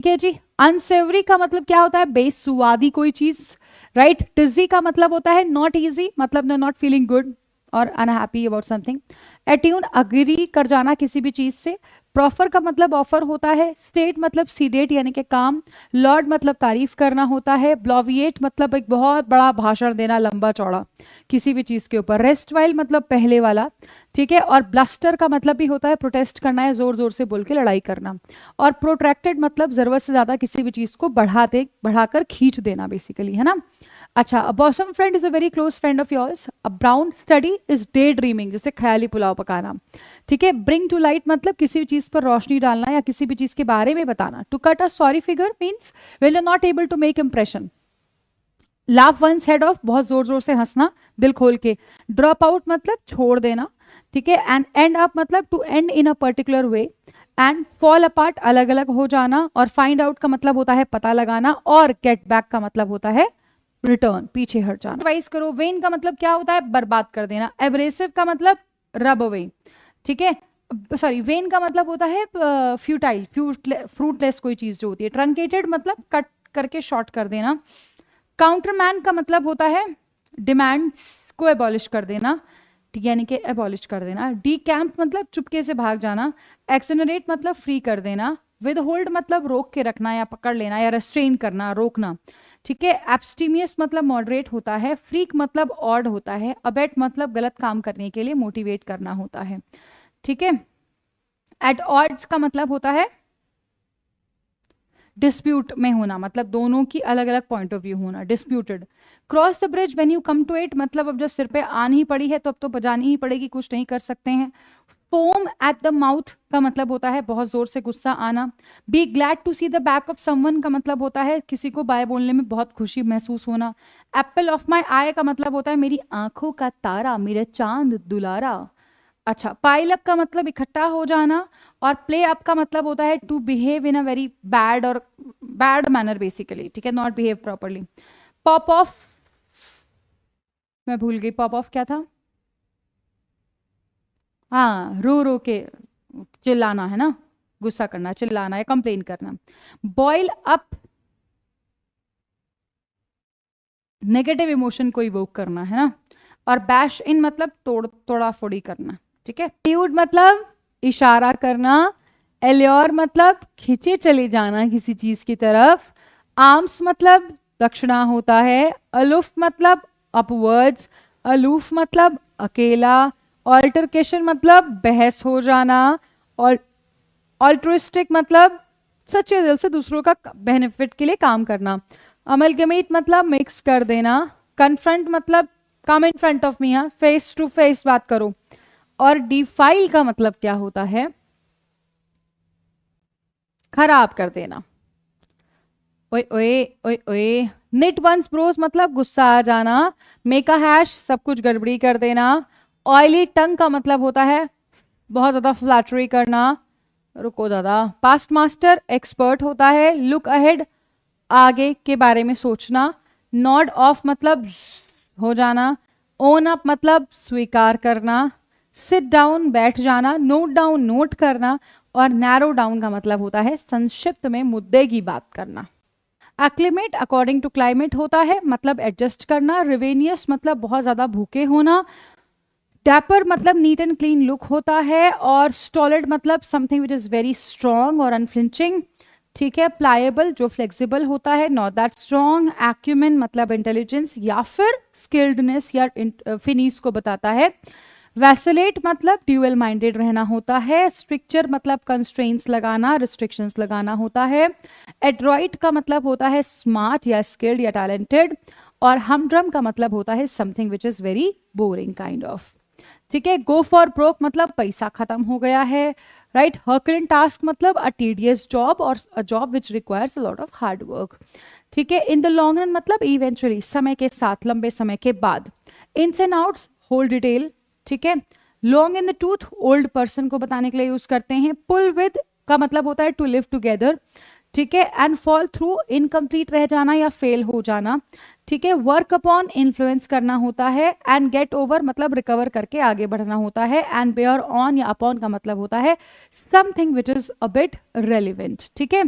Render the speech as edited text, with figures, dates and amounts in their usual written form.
ठीक है जी। अनसेवरी का मतलब क्या होता है? बेसुआदी कोई चीज, राइट। टिजी का मतलब होता है नॉट इजी, मतलब नॉट फीलिंग गुड और unhappy about something. Attune agree कर जाना किसी भी चीज से। प्रॉफर का मतलब ऑफर होता है। स्टेट मतलब सीडेट यानी कि काम। लॉर्ड मतलब तारीफ करना होता है। ब्लॉविएट मतलब एक बहुत बड़ा भाषण देना, लंबा चौड़ा किसी भी चीज के ऊपर। रेस्ट वाइल मतलब पहले वाला, ठीक है। और ब्लस्टर का मतलब भी होता है प्रोटेस्ट करना है, जोर जोर से बोल के लड़ाई करना। और प्रोट्रैक्टेड मतलब जरूरत से ज्यादा किसी भी चीज को बढ़ाकर खींच देना बेसिकली, है ना। अच्छा, a bosom friend is a very close friend of yours. A brown study is day dreaming, जैसे ख्याली पुलाव पकाना, ठीक है। ब्रिंग टू लाइट मतलब किसी भी चीज पर रोशनी डालना या किसी भी चीज के बारे में बताना। To cut a sorry figure means when you not able to make impression. Laugh one's head off, बहुत जोर जोर से हंसना, दिल खोल के। ड्रॉप आउट मतलब छोड़ देना, ठीक है। एंड एंड अप मतलब to end in a particular way. And fall apart अलग अलग हो जाना। और फाइंड आउट का मतलब होता है पता लगाना। और गेट बैक का मतलब होता है रिटर्न, पीछे हट जाना। रिवाइज करो। वेन का मतलब क्या होता है? बर्बाद कर देना। एब्रेसिव का मतलब रब अवे, ठीक है। सॉरी, वेन का मतलब होता है फ्यूटाइल, फ्रूटलेस कोई चीज जो होती है। ट्रंकेटेड मतलब कट करके शॉर्ट कर देना। काउंटरमैन का मतलब होता है डिमांड्स को एबॉलिश कर देना, ठीक है, यानी कि एबॉलिश कर देना। डी कैंप मतलब चुपके से भाग जाना। एक्सेनरेट मतलब फ्री कर देना। विद होल्ड मतलब रोक के रखना या पकड़ लेना या रेस्ट्रेन करना, रोकना, ठीक है। एब्स्टीमियस मतलब मॉडरेट होता है। फ्रीक मतलब ऑड होता है। अबेट मतलब गलत काम करने के लिए मोटिवेट करना होता है, ठीक है। एट ऑड्स का मतलब होता है डिस्प्यूट में होना, मतलब दोनों की अलग अलग पॉइंट ऑफ व्यू होना, disputed. Cross the bridge when you come to it मतलब अब जब सिर पे आन ही पड़ी है तो अब तो बजानी ही पड़ेगी, कुछ नहीं कर सकते हैं। फोम एट द माउथ का मतलब होता है बहुत जोर से गुस्सा आना। Be glad to see the back of someone का मतलब होता है किसी को बाय बोलने में बहुत खुशी महसूस होना। एप्पल ऑफ माई आई का मतलब होता है मेरी आंखों का तारा, मेरे चांद दुलारा। अच्छा, पाइल अप का मतलब इकट्ठा हो जाना। और प्ले अप का मतलब होता है to behave in a very bad और बैड मैनर बेसिकली, ठीक है, not behave properly. Pop off, मैं भूल गई पॉप ऑफ क्या था। हाँ, रो रो के चिल्लाना, है ना, गुस्सा करना, चिल्लाना या कंप्लेन करना। बॉइल अप नेगेटिव इमोशन को इवोक करना, है ना। और बैश इन मतलब तोड़ा फोड़ी करना, ठीक है। ल्यूड मतलब इशारा करना। एल्योर मतलब खींचे चले जाना किसी चीज की तरफ। आर्म्स मतलब दक्षिणा होता है। अलूफ मतलब अपवर्ड्स। अलूफ मतलब अकेला। ऑल्टरकेशन मतलब बहस हो जाना। और ऑल्ट्रिस्टिक मतलब सच्चे दिल से दूसरों का बेनिफिट के लिए काम करना। अमलगमेट मतलब मिक्स कर देना। कन्फ्रंट मतलब come in front of me, face to face बात करो। और डिफाइल का मतलब क्या होता है? खराब कर देना। ओए ओए ओए ओए। निट वंस ब्रोस मतलब गुस्सा आ जाना। मेक अ हैश सब कुछ गड़बड़ी कर देना। ऑयली टंग का मतलब होता है बहुत ज्यादा फ्लैटरी करना। रुको दादा, पास्ट मास्टर एक्सपर्ट होता है। लुक अहेड आगे के बारे में सोचना। नॉड ऑफ मतलब हो जाना। ओन अप मतलब स्वीकार करना। सिट डाउन बैठ जाना। नोट डाउन नोट करना। और नैरो डाउन का मतलब होता है संक्षिप्त में मुद्दे की बात करना। एक्लिमेट अकॉर्डिंग टू क्लाइमेट होता है, मतलब एडजस्ट करना। रिवेनियस मतलब बहुत ज्यादा भूखे होना। डैपर मतलब नीट एंड क्लीन लुक होता है। और स्टॉलिड मतलब something which is very strong और अनफ्लिंचिंग, ठीक है। प्लायबल जो फ्लेक्सिबल होता है, नॉट दैट स्ट्रॉन्ग। एक्यूमेन मतलब इंटेलिजेंस या फिर स्किल्डनेस या फिनिश को बताता है। वैसिलेट मतलब ड्यूअल माइंडेड रहना होता है। स्ट्रिक्चर मतलब कंस्ट्रेंट्स लगाना, रिस्ट्रिक्शंस लगाना होता है। एड्रॉइट का मतलब होता है स्मार्ट या स्किल्ड या टैलेंटेड। और हमड्रम का मतलब होता है something which is very boring kind of, ठीक है। गो फॉर ब्रोक मतलब पैसा खत्म हो गया है, राइट। हर्कलिन टास्क मतलब अ टीडियस जॉब और a job which requires a lot of hard work, ठीक है। इन द लॉन्ग रन मतलब इवेंचुअली समय के साथ, लंबे समय के बाद। इन्स एंड आउट्स होल डिटेल, ठीक है। Long in the tooth old person को बताने के लिए यूज करते हैं। पुल विद का मतलब होता है टू लिव टुगेदर, ठीक है। एंड फॉल थ्रू इनकम्प्लीट रह जाना या फेल हो जाना, ठीक है। वर्क अपॉन इन्फ्लुएंस करना होता है। एंड गेट ओवर मतलब रिकवर करके आगे बढ़ना होता है। एंड बेयर ऑन या अपॉन का मतलब होता है something which is a bit relevant, ठीक है।